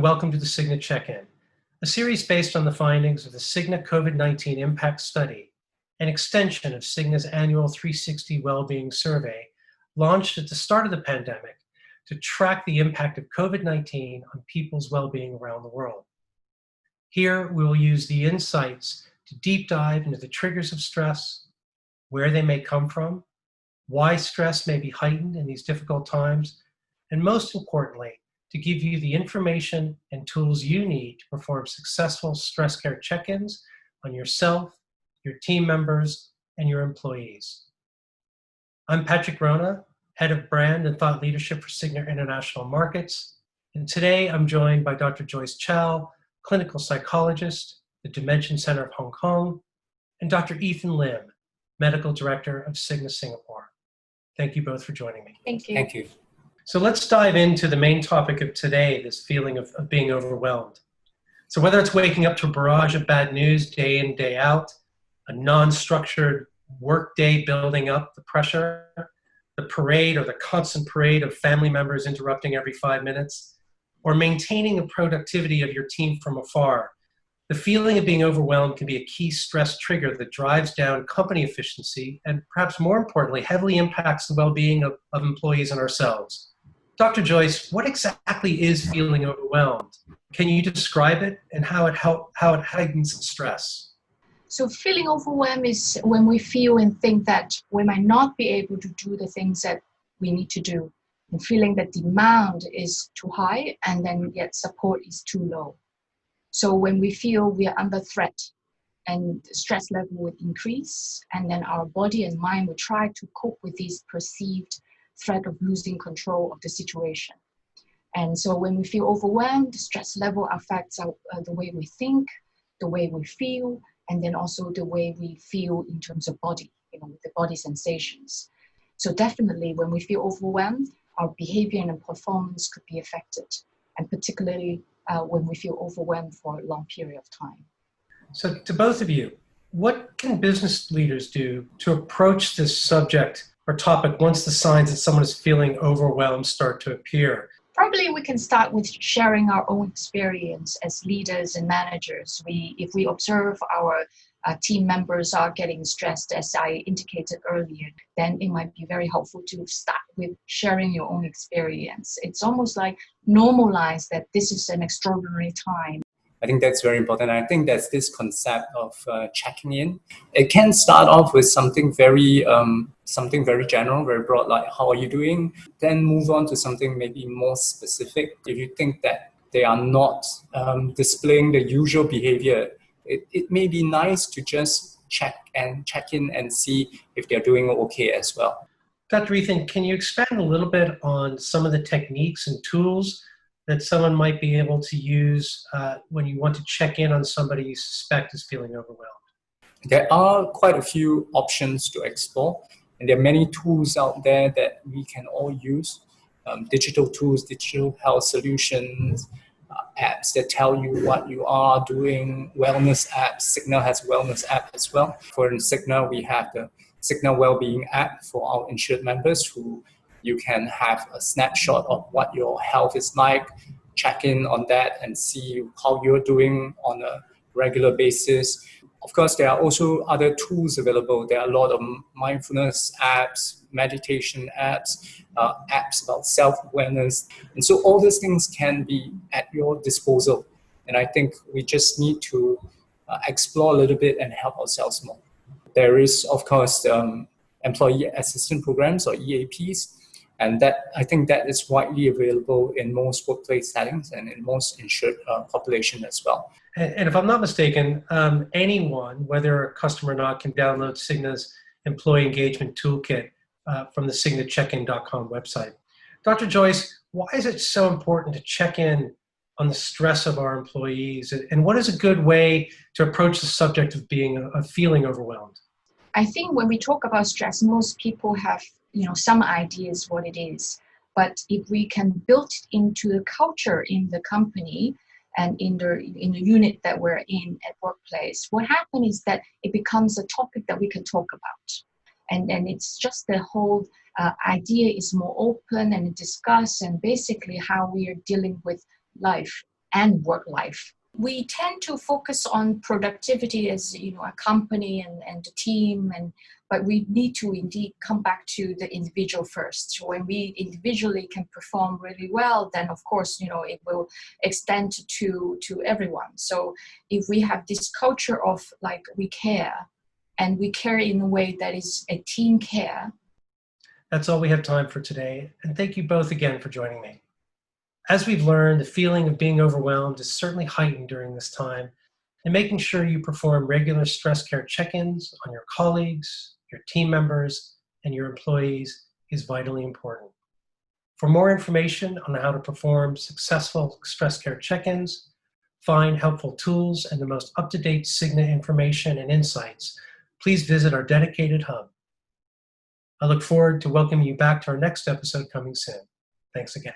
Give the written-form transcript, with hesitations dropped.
and welcome to the Cigna Check-In, a series based on the findings of the Cigna COVID-19 Impact Study, an extension of Cigna's annual 360 Wellbeing Survey, launched at the start of the pandemic to track the impact of COVID-19 on people's well-being around the world. Here, we will use the insights to deep dive into the triggers of stress, where they may come from, why stress may be heightened in these difficult times, and most importantly, to give you the information and tools you need to perform successful stress care check-ins on yourself, your team members, and your employees. I'm Patrick Rona, Head of Brand and Thought Leadership for Cigna International Markets, and today I'm joined by Dr. Joyce Chao, Clinical Psychologist, the Dementia Center of Hong Kong, and Dr. Ethan Lim, Medical Director of Cigna Singapore. Thank you both for joining me. Thank you. Thank you. So let's dive into the main topic of today, this feeling of being overwhelmed. So whether it's waking up to a barrage of bad news day in, day out, a non-structured work day building up the pressure, the parade or the constant parade of family members interrupting every 5 minutes, or maintaining the productivity of your team from afar, the feeling of being overwhelmed can be a key stress trigger that drives down company efficiency and, perhaps more importantly, heavily impacts the well-being of employees and ourselves. Dr. Joyce, what exactly is feeling overwhelmed? Can you describe it and how it heightens stress? So feeling overwhelmed is when we feel and think that we might not be able to do the things that we need to do, and feeling that demand is too high and then yet support is too low. So when we feel we are under threat and stress level will increase, and then our body and mind will try to cope with this perceived threat of losing control of the situation. And so when we feel overwhelmed, the stress level affects the way we think, the way we feel, and then also the way we feel in terms of body, the body sensations. So definitely when we feel overwhelmed, our behavior and performance could be affected, and particularly when we feel overwhelmed for a long period of time. So to both of you, what can business leaders do to approach this subject or topic once the signs that someone is feeling overwhelmed start to appear? Probably we can start with sharing our own experience as leaders and managers. If we observe our team members are getting stressed, as I indicated earlier, then it might be very helpful to start with sharing your own experience. It's almost like normalize that this is an extraordinary time. I think that's very important. I think that's this concept of checking in. It can start off with something very general, very broad, like how are you doing? Then move on to something maybe more specific. If you think that they are not displaying the usual behavior, it may be nice to just check in and see if they're doing okay as well. Dr. Ethan, can you expand a little bit on some of the techniques and tools that someone might be able to use when you want to check in on somebody you suspect is feeling overwhelmed? There are quite a few options to explore, and there are many tools out there that we can all use. Digital tools, digital health solutions, apps that tell you what you are doing, wellness apps. Cigna has a wellness app as well. For Cigna, we have the Cigna Wellbeing app for our insured members who you can have a snapshot of what your health is like, check in on that and see how you're doing on a regular basis. Of course, there are also other tools available. There are a lot of mindfulness apps, meditation apps, apps about self-awareness. And so all these things can be at your disposal. And I think we just need to explore a little bit and help ourselves more. There is, of course, employee assistance programs or EAPS. And I think that is widely available in most workplace settings and in most insured population as well. And if I'm not mistaken, anyone, whether a customer or not, can download Cigna's Employee Engagement Toolkit from the CignaCheckin.com website. Dr. Joyce, why is it so important to check in on the stress of our employees? And what is a good way to approach the subject of feeling overwhelmed? I think when we talk about stress, most people have some ideas what it is. But if we can build it into the culture in the company and in the unit that we're in at workplace, what happens is that it becomes a topic that we can talk about. And it's just the whole idea is more open and discuss and basically how we are dealing with life and work life. We tend to focus on productivity as a company and the team, but we need to indeed come back to the individual first. When we individually can perform really well, then of course it will extend to everyone. So if we have this culture of like we care, and we care in a way that is a team care. That's all we have time for today, and thank you both again for joining me. As we've learned, the feeling of being overwhelmed is certainly heightened during this time, and making sure you perform regular stress care check-ins on your colleagues, your team members, and your employees is vitally important. For more information on how to perform successful stress care check-ins, find helpful tools, and the most up-to-date Cigna information and insights, please visit our dedicated hub. I look forward to welcoming you back to our next episode coming soon. Thanks again.